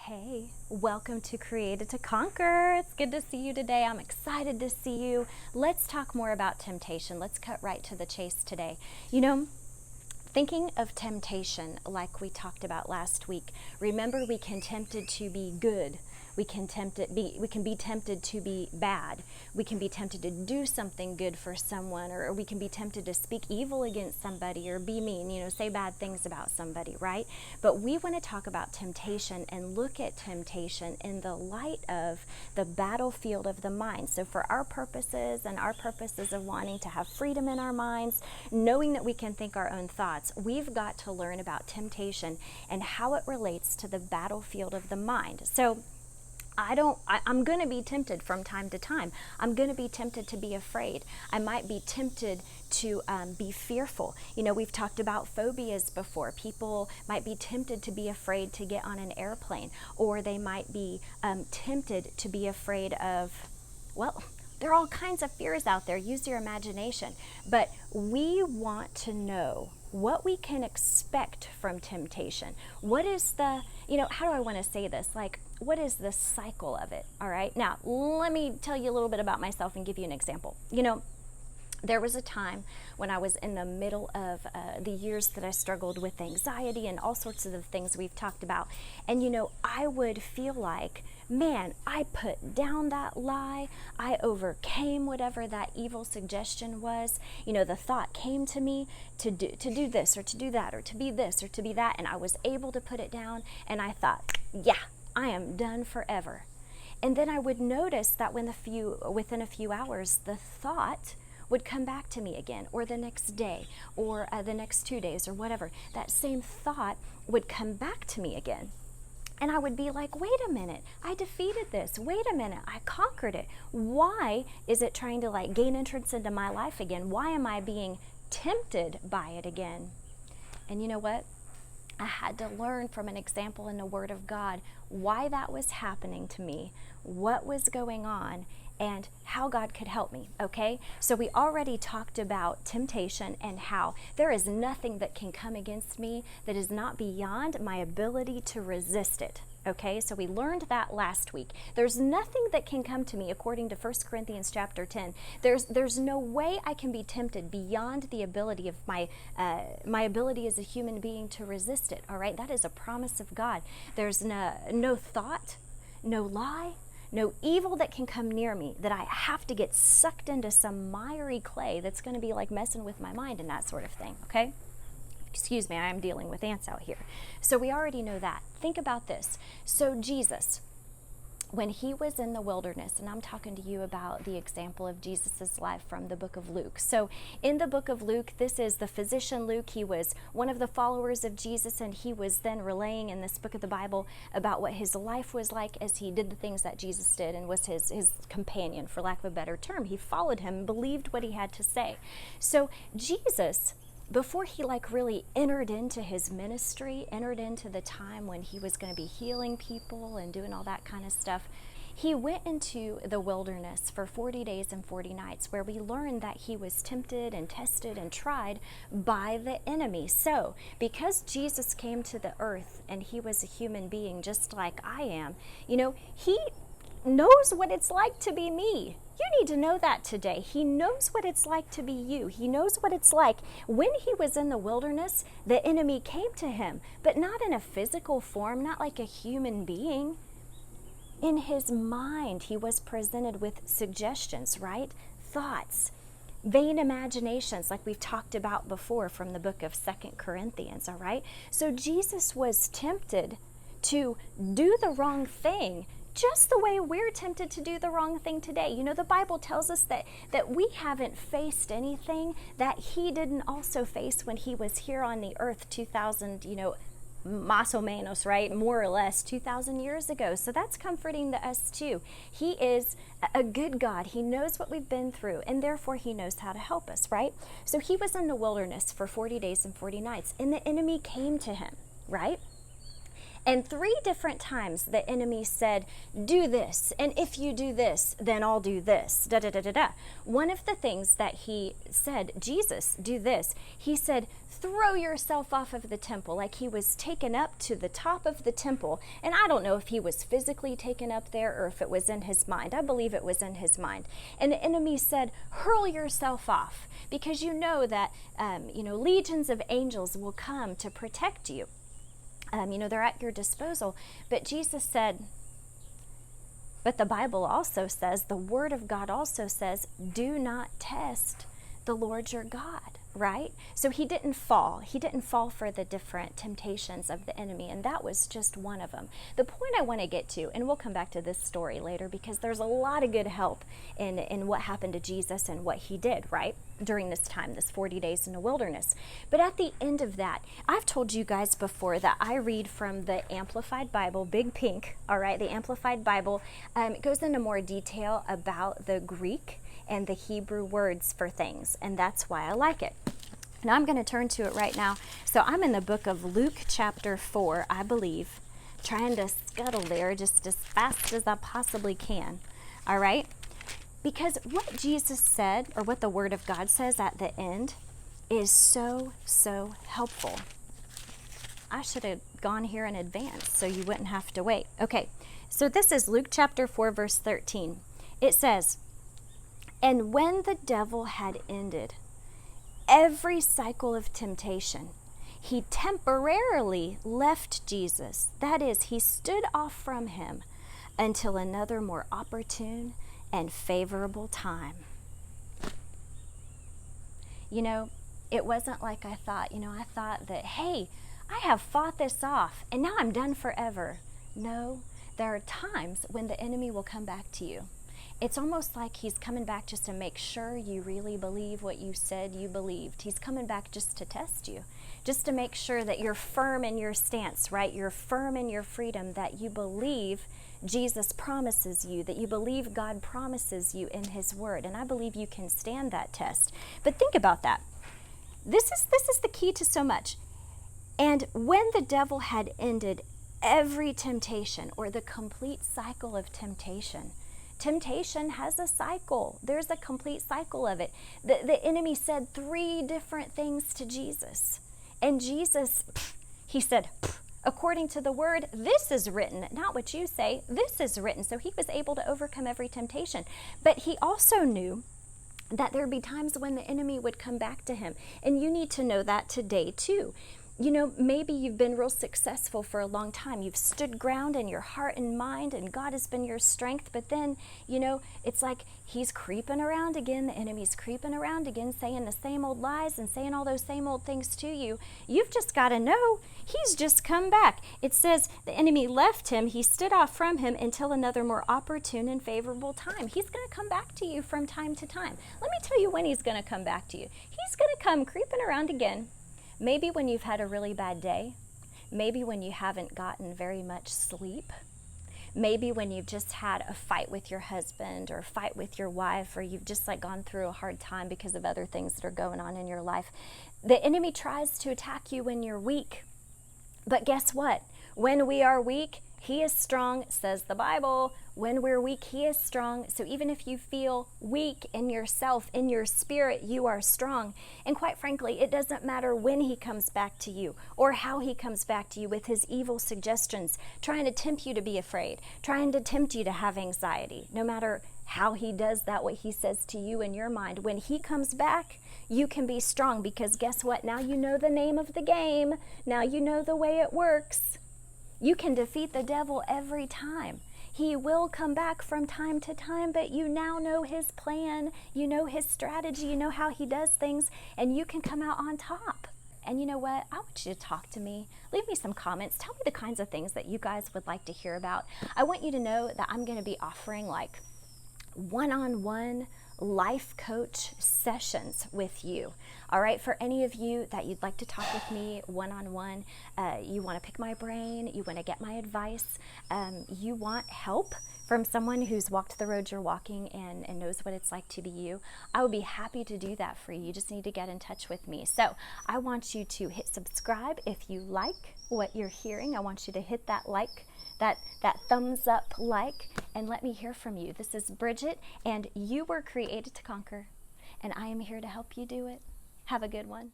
Hey, welcome to Created to Conquer. It's good to see you today. I'm excited to see you. Let's talk more about temptation. Let's cut right to the chase today. Thinking of temptation like we talked about last week, remember we can tempted to be good. We can be tempted to be bad. We can be tempted to do something good for someone, or we can be tempted to speak evil against somebody or be mean, say bad things about somebody, right? But we want to talk about temptation and look at temptation in the light of the battlefield of the mind. So for our purposes and our purposes of wanting to have freedom in our minds, knowing that we can think our own thoughts, we've got to learn about temptation and how it relates to the battlefield of the mind. So I'm going to be tempted from time to time. I'm going to be tempted to be afraid. I might be tempted to be fearful. We've talked about phobias before. People might be tempted to be afraid to get on an airplane, or they might be tempted to be afraid of, there are all kinds of fears out there. Use your imagination. But we want to know what we can expect from temptation. What is the, how do I want to say this? What is the cycle of it? All right. Now, let me tell you a little bit about myself and give you an example. There was a time when I was in the middle of the years that I struggled with anxiety and all sorts of the things we've talked about. And, I would feel like, man, I put down that lie. I overcame whatever that evil suggestion was. The thought came to me to do this or to do that or to be this or to be that. And I was able to put it down. And I thought, yeah, I am done forever. And then I would notice that within a few hours, the thought would come back to me again, or the next day, or the next 2 days, or whatever. That same thought would come back to me again. And I would be like, wait a minute, I defeated this. Wait a minute, I conquered it. Why is it trying to gain entrance into my life again? Why am I being tempted by it again? And you know what? I had to learn from an example in the Word of God why that was happening to me, what was going on, and how God could help me, okay? So we already talked about temptation and how there is nothing that can come against me that is not beyond my ability to resist it, okay? So we learned that last week. There's nothing that can come to me, according to 1 Corinthians chapter 10. There's no way I can be tempted beyond the ability of my ability as a human being to resist it, all right? That is a promise of God. There's no thought, no lie, no evil that can come near me that I have to get sucked into some miry clay that's going to be messing with my mind and that sort of thing, okay? Excuse me, I am dealing with ants out here. So we already know that. Think about this. So Jesus, when he was in the wilderness, and I'm talking to you about the example of Jesus's life from the book of Luke. So in the book of Luke, this is the physician Luke. He was one of the followers of Jesus, and he was then relaying in this book of the Bible about what his life was like as he did the things that Jesus did and was his companion, for lack of a better term. He followed him, believed what he had to say. So Jesus, before he really entered into his ministry, entered into the time when he was going to be healing people and doing all that kind of stuff, he went into the wilderness for 40 days and 40 nights, where we learned that he was tempted and tested and tried by the enemy. So, because Jesus came to the earth and he was a human being just like I am, he knows what it's like to be me. You need to know that today. He knows what it's like to be you. He knows what it's like. When he was in the wilderness, the enemy came to him, but not in a physical form, not like a human being. In his mind, he was presented with suggestions, right? Thoughts, vain imaginations, like we've talked about before from the book of 2 Corinthians, all right? So Jesus was tempted to do the wrong thing, just the way we're tempted to do the wrong thing today. The Bible tells us that we haven't faced anything that he didn't also face when he was here on the earth 2,000, más o menos, right? More or less 2,000 years ago. So that's comforting to us too. He is a good God. He knows what we've been through, and therefore he knows how to help us, right? So he was in the wilderness for 40 days and 40 nights, and the enemy came to him, right? And 3 different times the enemy said, do this, and if you do this, then I'll do this, da da da da da. One of the things that he said, Jesus, do this, he said, throw yourself off of the temple, like he was taken up to the top of the temple. And I don't know if he was physically taken up there or if it was in his mind. I believe it was in his mind. And the enemy said, hurl yourself off, because you know that, legions of angels will come to protect you. They're at your disposal. But Jesus said, but the Bible also says, the Word of God also says, do not test the Lord your God, right? So he didn't fall. He didn't fall for the different temptations of the enemy, and that was just one of them. The point I want to get to, and we'll come back to this story later, because there's a lot of good help in what happened to Jesus and what he did, right, during this time, this 40 days in the wilderness. But at the end of that, I've told you guys before that I read from the Amplified Bible, big pink, all right, the Amplified Bible. It goes into more detail about the Greek and the Hebrew words for things, and that's why I like it. Now I'm going to turn to it right now. So I'm in the book of Luke chapter 4, I believe, trying to scuttle there just as fast as I possibly can, all right? Because what Jesus said, or what the Word of God says at the end, is so, so helpful. I should have gone here in advance so you wouldn't have to wait. Okay, so this is Luke chapter 4, verse 13. It says, and when the devil had ended every cycle of temptation, he temporarily left Jesus. That is, he stood off from him until another more opportune and favorable time. It wasn't like I thought. I thought that, hey, I have fought this off and now I'm done forever. No, there are times when the enemy will come back to you. It's almost like he's coming back just to make sure you really believe what you said you believed. He's coming back just to test you, just to make sure that you're firm in your stance, right? You're firm in your freedom, that you believe Jesus promises you, that you believe God promises you in his word. And I believe you can stand that test. But think about that. This is the key to so much. And when the devil had ended every temptation, or the complete cycle of temptation, temptation has a cycle. There's a complete cycle of it. The enemy said 3 different things to Jesus. And Jesus, he said, according to the word, this is written, not what you say, this is written. So he was able to overcome every temptation. But he also knew that there'd be times when the enemy would come back to him. And you need to know that today too. Maybe you've been real successful for a long time. You've stood ground in your heart and mind, and God has been your strength. But then, it's like he's creeping around again. The enemy's creeping around again, saying the same old lies and saying all those same old things to you. You've just got to know he's just come back. It says the enemy left him. He stood off from him until another more opportune and favorable time. He's going to come back to you from time to time. Let me tell you when he's going to come back to you. He's going to come creeping around again. Maybe when you've had a really bad day. Maybe when you haven't gotten very much sleep. Maybe when you've just had a fight with your husband or a fight with your wife, or you've just gone through a hard time because of other things that are going on in your life. The enemy tries to attack you when you're weak. But guess what? When we are weak, he is strong, says the Bible. When we're weak, he is strong. So even if you feel weak in yourself, in your spirit, you are strong. And quite frankly, it doesn't matter when he comes back to you or how he comes back to you with his evil suggestions, trying to tempt you to be afraid, trying to tempt you to have anxiety. No matter how he does that, what he says to you in your mind, when he comes back, you can be strong, because guess what? Now you know the name of the game. Now you know the way it works. You can defeat the devil every time. He will come back from time to time, but you now know his plan. You know his strategy. You know how he does things, and you can come out on top. And you know what? I want you to talk to me. Leave me some comments. Tell me the kinds of things that you guys would like to hear about. I want you to know that I'm going to be offering one-on-one life coach sessions with you. All right, for any of you that you'd like to talk with me one-on-one, you want to pick my brain, you want to get my advice, you want help from someone who's walked the road you're walking and knows what it's like to be you, I would be happy to do that for you. You just need to get in touch with me. So I want you to hit subscribe if you like what you're hearing. I want you to hit that like, that thumbs up like, and let me hear from you. This is Brigit, and you were created to conquer, and I am here to help you do it. Have a good one.